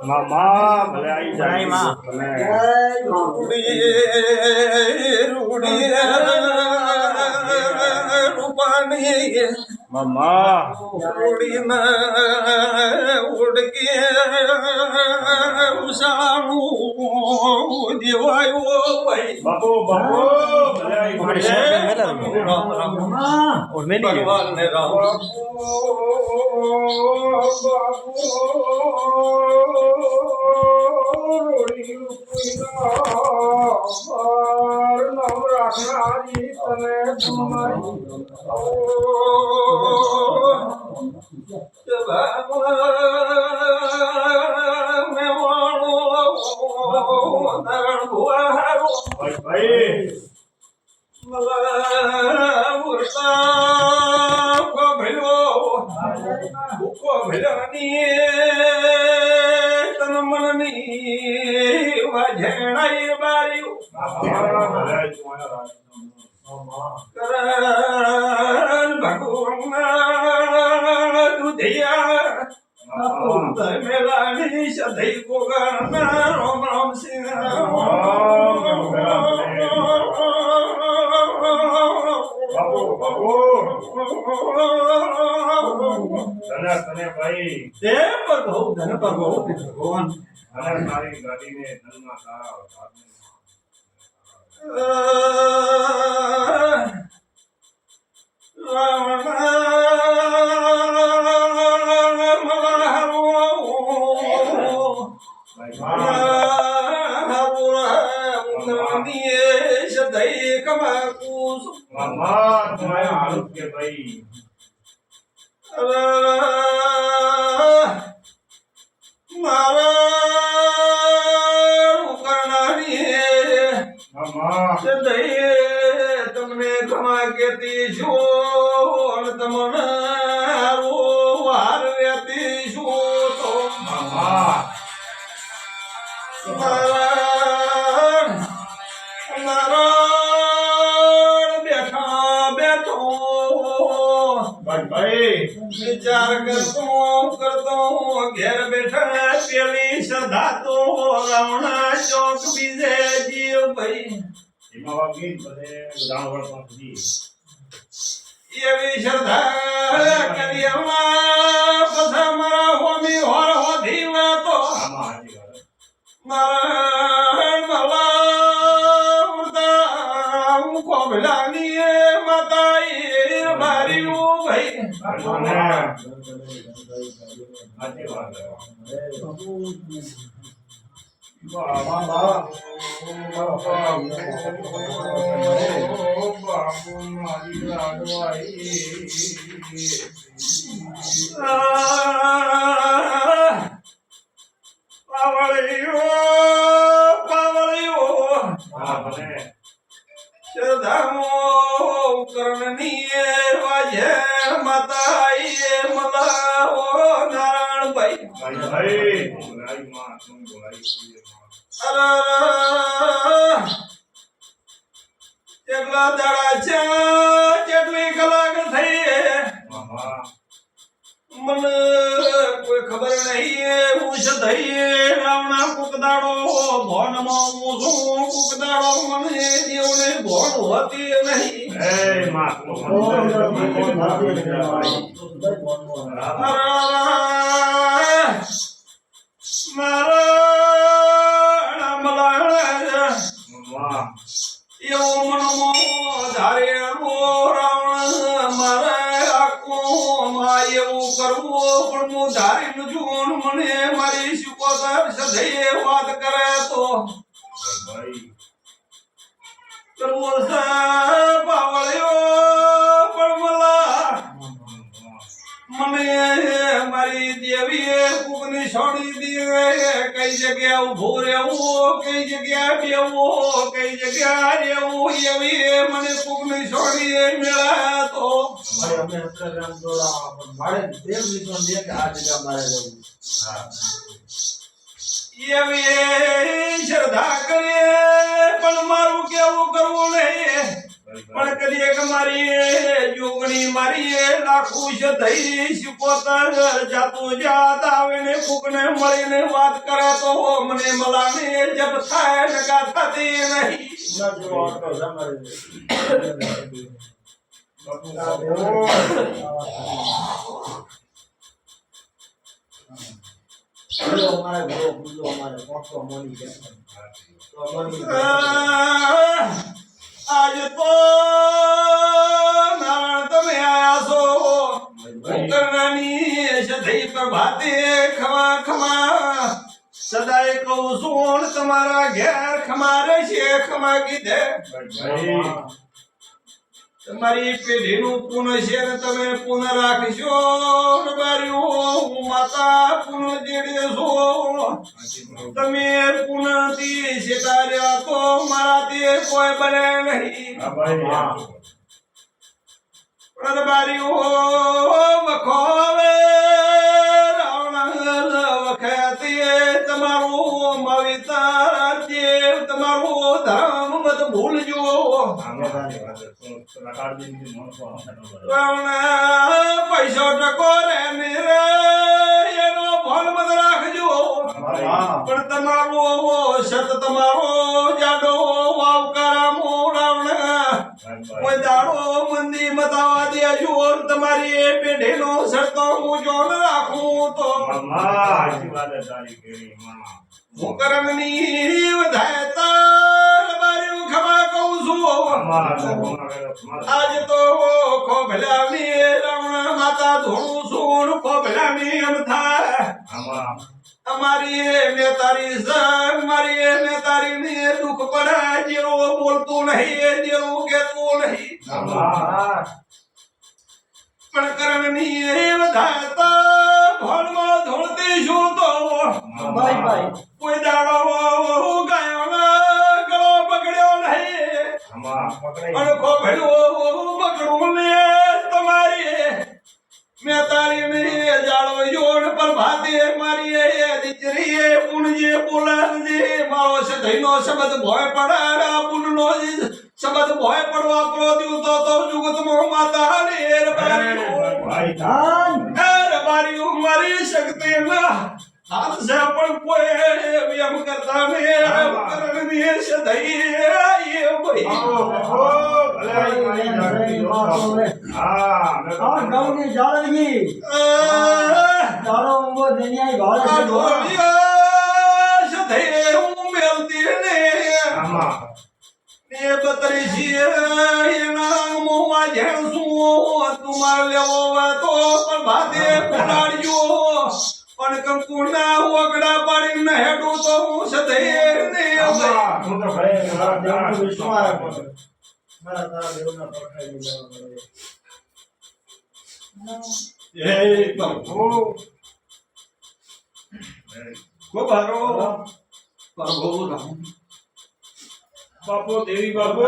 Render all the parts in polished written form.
મામા ભલે આવી જાય માં તમે રૂડી રૂપાણી મામા રૂડી ના ઉડકે ઉસાણું દેવાયો ભાઈ બાપુ બાપુ ભલે આવી જાય ભગવાન ને રામ ભગવાન મારી ગાડીને ધનમાં સારા તમને ખમા કેતી છું તમને વાર વેતી છું તો બેઠા બેઠો વિચાર કરતો ઘેર બેઠા પેલી સદા તો રાવણા ચોક બીજે જીવ ભાઈ એવી શ્રદ્ધા કરી બધા મારા હોમી હોર હોધી વાતો કોબલાની માતા એ માર્યું ભાઈ કેટલા દાડા છે કેટલી કલાક થઈ મને કોઈ ખબર નહીં હું છે થઈ રાવણા કુકદાડો ભોનમાં હું છું કુકદાડો મને દેવને ભોન હોતી નહીં મને મારી સુકોતર સદૈયે વાત કરે તો કરવો પાવળ્યો પણ મને મારી દેવીએ કુકની છોડી દીધે કઈ જગ્યા ઉભો રહેવું કઈ જગ્યા બેવું કઈ જગ્યા રહેવું એવી મને કુકની છોડી મેળા તો એવી શ્રદ્ધા કરીએ પણ મારું કેવું કરવું નહીં પણ કદી એક મારી જોગણી મારી લાખું છે થઈ શીખોતર જાતું જાત આવે ને કોકને મળીને વાત કરે તો મને મલાને જબ થાય નકા થતી નહીં. આજ તો નારાયણ તમે આયા છો કરનાની સદૈ પ્રભાતે ખમા ખમા સદાય કહું છું તમારા ઘેર ખમા રહેશે ખમા કીધે તમારી પેઢીનું પુન છે ને તમે પુન રાખશો બાર્યું માતા પુન જેડે છો તમે પુનથી શેતાર્યા તો મારાથી કોઈ બને નહીં. પણ બાર્યું વખોવે રાવણ વખતે તમારું મવિતર દેવ તમારું ધર્મ મત ભૂલજો. પૈસો ટકો રે એનો ભલ મત રાખજો. પણ તમારો સત તમારો જાડો વાવકારા મોરાવણ કોઈ દાડો મંદી મતાવા દેજો. તમારી પેઢીનો સતો હું જો ન રાખું તો હું કરમની વધાયતા મારી ખમા કહું છું. આજ તો ખોભલાની રાવણ માતા ધોણું છું ખોભલાની એમ થાય અમારી મેં તારી સંગ મારી મેં તારી ને દુઃખ પડે જેરો બોલતું નહીં જેરો કહેતું નહીં. પણ કરણની એ વધારતા ભોળમાં ધોળતી શું તો કોઈ દાડો ગાયો ના ગળો પકડ્યો નહીં. અને ખોભેલું પકડું ને તમારી મેં તારી ને જાળો જોડ પર ભાતે મારી એ દીકરી પુણજે બોલાજે મારો સધઈનો શબ્દ ભોય પડાડા પુણનો શબ્દ ભોય પડવા પ્રોદ્યું તો જુગતમાં માતા ને રબારી મારી શક્તિ ના હાથ છે પણ કોઈ એમ કરતા ને કરણની સધઈ એ ભાઈ પણ કંકુના ઓગડા પાડીને હેડું તો હું સધૈર ને બાપો દેવી બાપો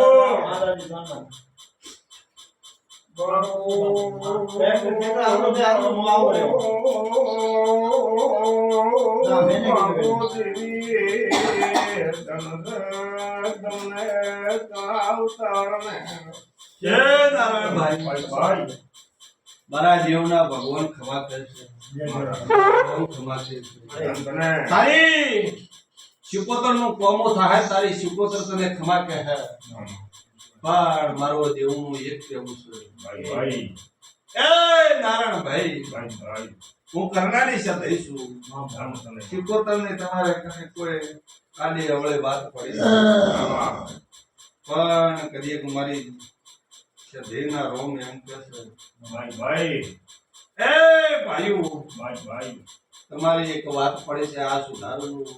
મારા જીવના ભગવાન ખમા કરશે તારી શિકોતર નું કોમો થાય તારી શિકોતર તને ખમા કહે પણ મારો દેવનું એક કેવું છે એ નારાયણ ભાઈ હું કરનારી છે દઈશું શિકોતર ને તમારે કોઈ કાલી અવળે વાત પડી પણ કદી એક મારી દેવના રોમ એમ કહે છે એ ભાઈઓ તમારી એક વાત પડે છે આ સુધારવું.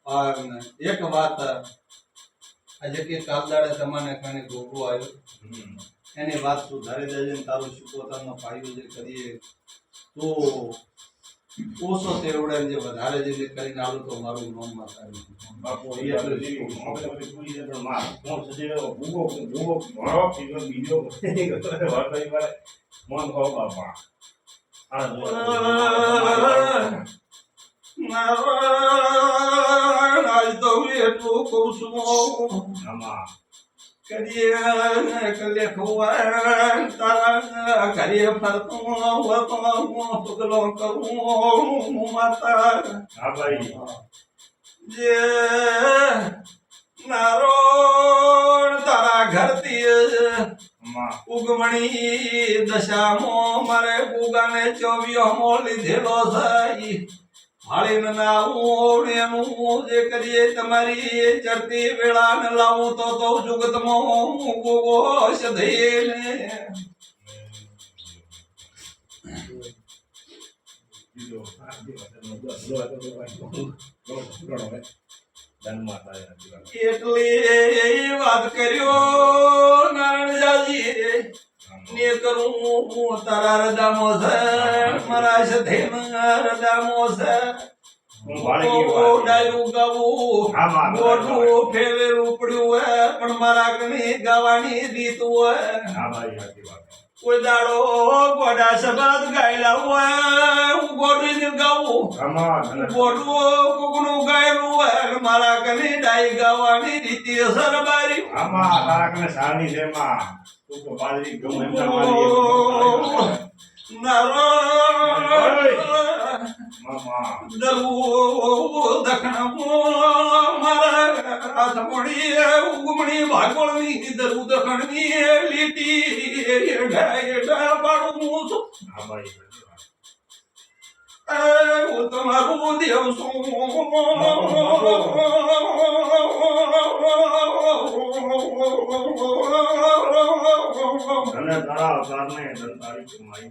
અને એક વાત આજે કે કાલદાડે તમને કને ગોગો આવ્યો એની વાત સુધારી દેજે ને તારું શિકોતરનો પાયો જે કરીએ તો ઓછો તેવડે જે વધારે જે કરીને આવું તો મારું નામ માતાજી બાપુ આજ તો હું એટલું કહું છું કરીએ કલે ખોવાન તારા ઘરે ફરતો હતો પગલો કરું માતા હા ભાઈ જે નારો તારા ઘરથી ઉગમણી દશામાં મારે ગુગાને 24મો લીધેલો છે હાળીને નાવું એનું જે કરીએ તમારી ચડતી વેળા ને લાવું તો જુગતમાં ગોગો સધઈને એટલી વાત કર્યો નારાયણજી ને કરું હું તારા રદામો છે મારા સધે રદામો છે ડાયરું ગાવું ગોઠવું ફેરવેલું પડ્યું હે પણ મારા કને ગાવાની રીત હોય કોઈ દાડો ગોડા સબાદ ગાયલા હોય હું ગોડું ગાવું ગોડું કોકનું ગાયલું હોય મારા કને ડાઈ ગાવાની રીતિ સરબારી તારા કને સારની છે માં તું તો બાજરી ગમ એમ નારો મામા દખણ મારા હાથમણી ઉગમણી ભાગોળની દખણની લીટી પાડું હું છું હા ભાઈ હું તમારું દેવ છું અને તારા અવતારને દંતારી કમાઈ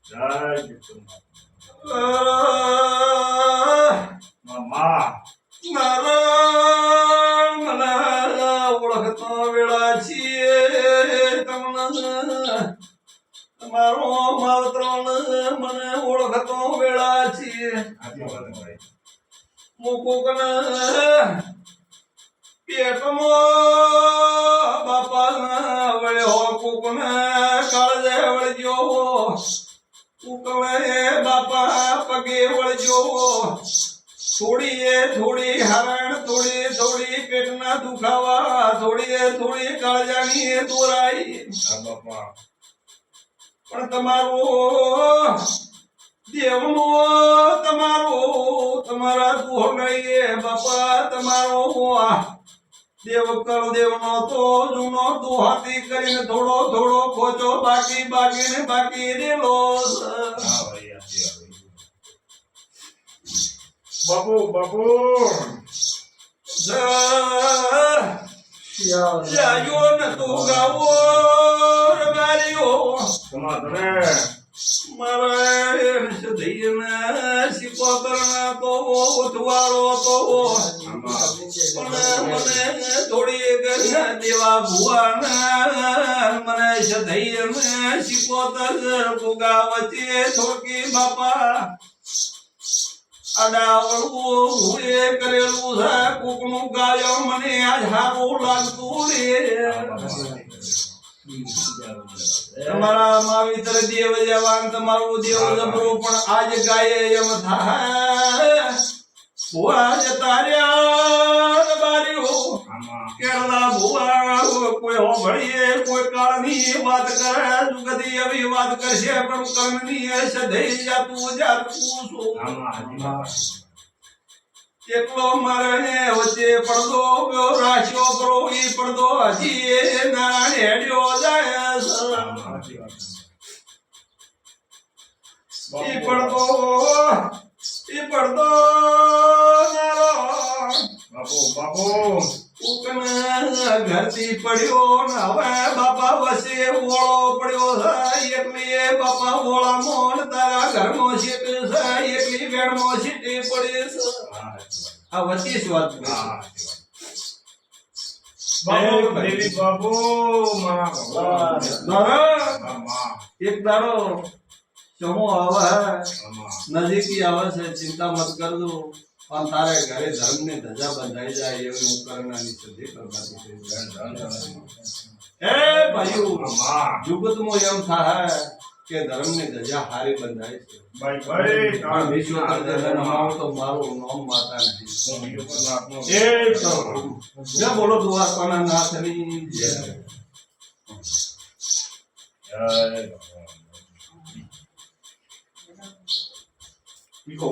જય જગદંબા મામા મને ઓળખતો વેળા છીએ તમને તમારો માવતરણ મને ઓળખતો વેળા છીએ મુકુકને પેટમાં બાપા વળ્યો કુકને કાળજે વળગ્યો કુકને બાપા પગે વળજો થોડી હરણ થોડી પેટના દુખાવા થોડી કાળજાની દોરાઈ પણ તમારા દુહનઈએ બાપા તમારો દેવનો તો જૂનો દુહાતી કરીને થોડો ખોચો બાકી રેલો બાપુ જાયો ન તો ગાવો રબારીઓ તમારે મારે સદૈયના શીખો કરના તો ઉઠવાળો તો મને થોડી દેવા ભુવાના મને સદૈયના શીખો તર ભોગા વચ્ચે થોકી બાપા અડાવળું હુએ કરેલું છે કોકનું ગાયો મને આજ હારું લાગતું રે તમારા માવિતર દેવ જવાન તમારું દેવ જબરો પણ આજ ગાયે એમ થાય ભુવા જતા રહ્યા બારીઓ કેરલા ભુવા કોઈ હોભળીએ કોઈ કાળની વાત કરે જુગતી એવી વાત કરશે પણ કર્મની સધઈ જાતું એકલો મારે વચ્ચે પડદો રાખ્યો કરો ઈ પડદો હજી નારાયણ હેડ્યો જાય ઈ પડદો નારો બાપુ ઘરથી પડ્યો ને હવે બાપા વસે ઓળો પડ્યો છે એકલી બાપા ઓળામાં તારા ઘરમાં સીટ છે એકલી વેણમાં સીટી પડી છે આ વચ્ચે જ વાત બાપુ એક દાડો સમો આવે નજીકી આવે છે ચિંતા મત કરજો પણ તારે ઘરે ધર્મની ધજા બંધાઈ જાય એવી હું કરનારની સધી કરવાની એ ભાઈઓ જુગતમાં એમ થાય કે ધર્મની ધજા હારી બંધાય છે ભાઈ ભાઈ પણ તારા વિશ્વકર ધર્મમાં તો મારું નામ માતા નથી એ પ્રભુ જય બોલો દ્વારકાના નાથની જય જય ભગવાન ઈકો